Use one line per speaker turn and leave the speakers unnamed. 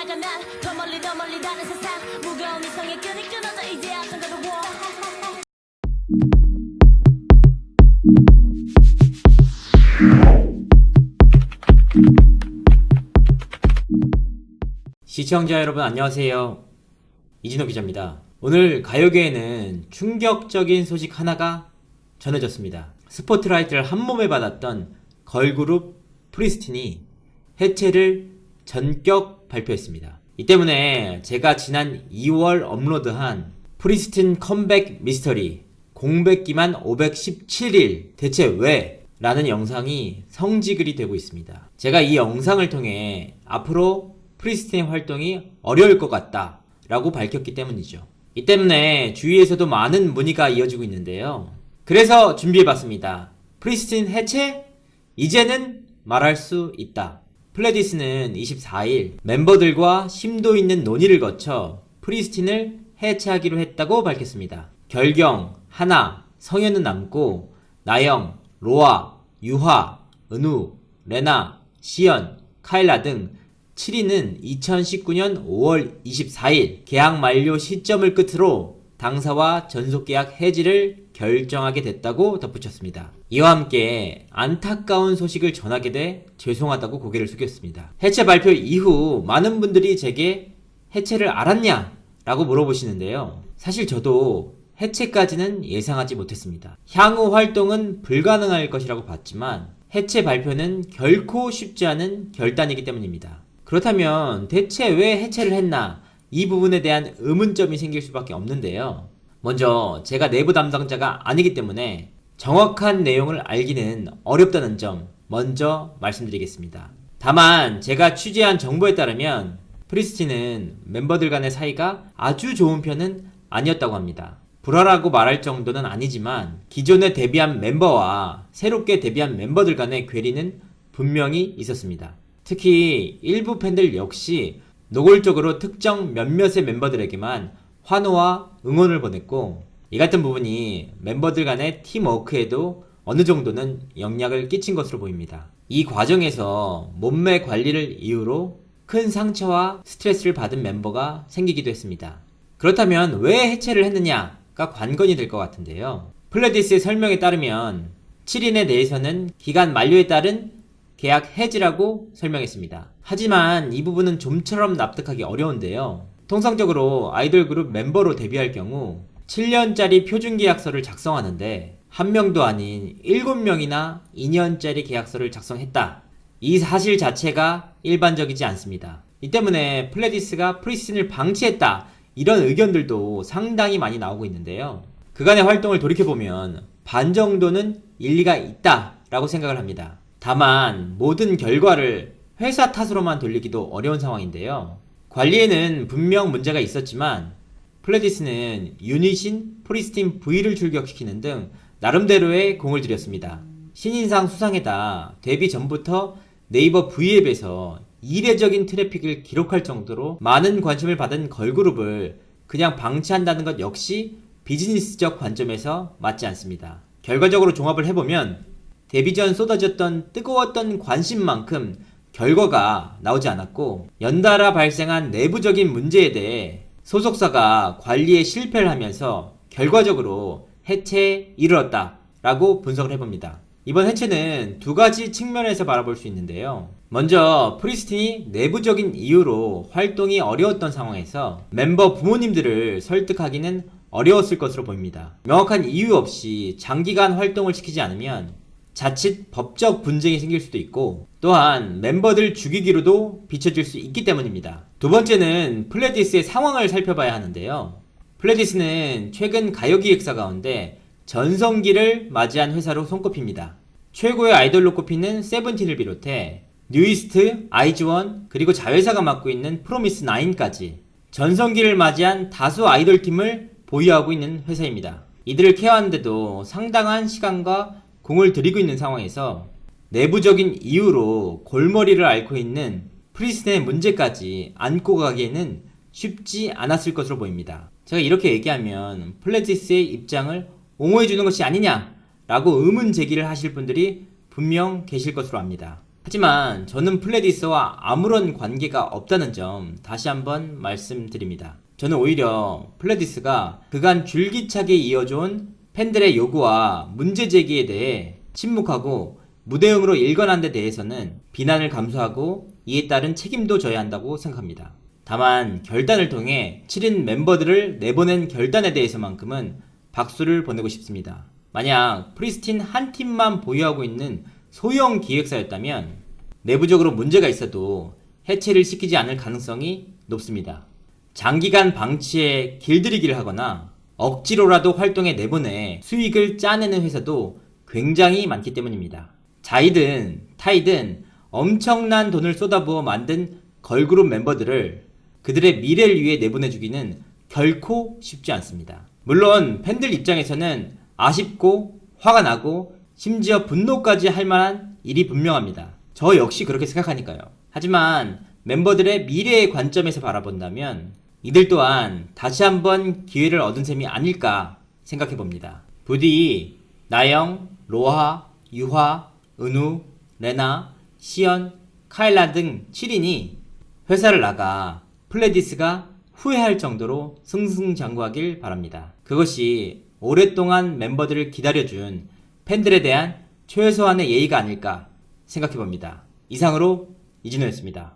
나가 난 더 멀리 다른 세상 무거운 이성의 끈이 끊어져 이제야 정겨워.
시청자 여러분 안녕하세요. 이진호 기자입니다. 오늘 가요계에는 충격적인 소식 하나가 전해졌습니다. 스포트라이트를 한몸에 받았던 걸그룹 프리스틴이 해체를 전격 발표했습니다. 이 때문에 제가 지난 2월 업로드한 프리스틴 컴백 미스터리 공백기만 517일 대체 왜? 라는 영상이 성지글이 되고 있습니다. 제가 이 영상을 통해 앞으로 프리스틴의 활동이 어려울 것 같다 라고 밝혔기 때문이죠. 이 때문에 주위에서도 많은 문의가 이어지고 있는데요. 그래서 준비해봤습니다. 프리스틴 해체? 이제는 말할 수 있다. 플레디스는 24일 멤버들과 심도 있는 논의를 거쳐 프리스틴을 해체하기로 했다고 밝혔습니다. 결경, 하나, 성현은 남고 나영, 로아, 유화, 은우, 레나, 시연, 카일라 등 7인은 2019년 5월 24일 계약 만료 시점을 끝으로 당사와 전속계약 해지를 결정하게 됐다고 덧붙였습니다. 이와 함께 안타까운 소식을 전하게 돼 죄송하다고 고개를 숙였습니다. 해체 발표 이후 많은 분들이 제게 해체를 알았냐? 라고 물어보시는데요. 사실 저도 해체까지는 예상하지 못했습니다. 향후 활동은 불가능할 것이라고 봤지만 해체 발표는 결코 쉽지 않은 결단이기 때문입니다. 그렇다면 대체 왜 해체를 했나? 이 부분에 대한 의문점이 생길 수밖에 없는데요. 먼저 제가 내부 담당자가 아니기 때문에 정확한 내용을 알기는 어렵다는 점 먼저 말씀드리겠습니다. 다만 제가 취재한 정보에 따르면 프리스틴은 멤버들 간의 사이가 아주 좋은 편은 아니었다고 합니다. 불화라고 말할 정도는 아니지만 기존에 데뷔한 멤버와 새롭게 데뷔한 멤버들 간의 괴리는 분명히 있었습니다. 특히 일부 팬들 역시 노골적으로 특정 몇몇의 멤버들에게만 환호와 응원을 보냈고 이 같은 부분이 멤버들 간의 팀워크에도 어느 정도는 영향을 끼친 것으로 보입니다. 이 과정에서 몸매 관리를 이유로 큰 상처와 스트레스를 받은 멤버가 생기기도 했습니다. 그렇다면 왜 해체를 했느냐가 관건이 될 것 같은데요. 플레디스의 설명에 따르면 7인에 대해서는 기간 만료에 따른 계약 해지라고 설명했습니다. 하지만 이 부분은 좀처럼 납득하기 어려운데요. 통상적으로 아이돌 그룹 멤버로 데뷔할 경우 7년짜리 표준 계약서를 작성하는데 한 명도 아닌 7명이나 2년짜리 계약서를 작성했다. 이 사실 자체가 일반적이지 않습니다. 이 때문에 플레디스가 프리스틴을 방치했다. 이런 의견들도 상당히 많이 나오고 있는데요. 그간의 활동을 돌이켜보면 반 정도는 일리가 있다 라고 생각을 합니다. 다만 모든 결과를 회사 탓으로만 돌리기도 어려운 상황인데요. 관리에는 분명 문제가 있었지만 플레디스는 유닛인 프리스틴 V를 출격시키는 등 나름대로의 공을 들였습니다. 신인상 수상에다 데뷔 전부터 네이버 V앱에서 이례적인 트래픽을 기록할 정도로 많은 관심을 받은 걸그룹을 그냥 방치한다는 것 역시 비즈니스적 관점에서 맞지 않습니다. 결과적으로 종합을 해보면 데뷔 전 쏟아졌던 뜨거웠던 관심만큼 결과가 나오지 않았고 연달아 발생한 내부적인 문제에 대해 소속사가 관리에 실패를 하면서 결과적으로 해체에 이르렀다 라고 분석을 해봅니다. 이번 해체는 두 가지 측면에서 바라볼 수 있는데요. 먼저 프리스틴이 내부적인 이유로 활동이 어려웠던 상황에서 멤버 부모님들을 설득하기는 어려웠을 것으로 보입니다. 명확한 이유 없이 장기간 활동을 시키지 않으면 자칫 법적 분쟁이 생길 수도 있고 또한 멤버들 죽이기로도 비춰질 수 있기 때문입니다. 두 번째는 플레디스의 상황을 살펴봐야 하는데요. 플레디스는 최근 가요기획사 가운데 전성기를 맞이한 회사로 손꼽힙니다. 최고의 아이돌로 꼽히는 세븐틴을 비롯해 뉴이스트, 아이즈원 그리고 자회사가 맡고 있는 프로미스9까지 전성기를 맞이한 다수 아이돌팀을 보유하고 있는 회사입니다. 이들을 케어하는데도 상당한 시간과 공을 들이고 있는 상황에서 내부적인 이유로 골머리를 앓고 있는 프리스틴의 문제까지 안고 가기에는 쉽지 않았을 것으로 보입니다. 제가 이렇게 얘기하면 플레디스의 입장을 옹호해주는 것이 아니냐 라고 의문 제기를 하실 분들이 분명 계실 것으로 압니다. 하지만 저는 플레디스와 아무런 관계가 없다는 점 다시 한번 말씀드립니다. 저는 오히려 플레디스가 그간 줄기차게 이어져온 팬들의 요구와 문제 제기에 대해 침묵하고 무대응으로 일관한 데 대해서는 비난을 감수하고 이에 따른 책임도 져야 한다고 생각합니다. 다만 결단을 통해 7인 멤버들을 내보낸 결단에 대해서만큼은 박수를 보내고 싶습니다. 만약 프리스틴 한 팀만 보유하고 있는 소형 기획사였다면 내부적으로 문제가 있어도 해체를 시키지 않을 가능성이 높습니다. 장기간 방치에 길들이기를 하거나 억지로라도 활동에 내보내 수익을 짜내는 회사도 굉장히 많기 때문입니다. 자이든 타이든 엄청난 돈을 쏟아부어 만든 걸그룹 멤버들을 그들의 미래를 위해 내보내주기는 결코 쉽지 않습니다. 물론 팬들 입장에서는 아쉽고 화가 나고 심지어 분노까지 할 만한 일이 분명합니다. 저 역시 그렇게 생각하니까요. 하지만 멤버들의 미래의 관점에서 바라본다면 이들 또한 다시 한번 기회를 얻은 셈이 아닐까 생각해봅니다. 부디 나영, 로하, 유화, 은우, 레나, 시연, 카일라 등 7인이 회사를 나가 플레디스가 후회할 정도로 승승장구하길 바랍니다. 그것이 오랫동안 멤버들을 기다려준 팬들에 대한 최소한의 예의가 아닐까 생각해봅니다. 이상으로 이진호였습니다.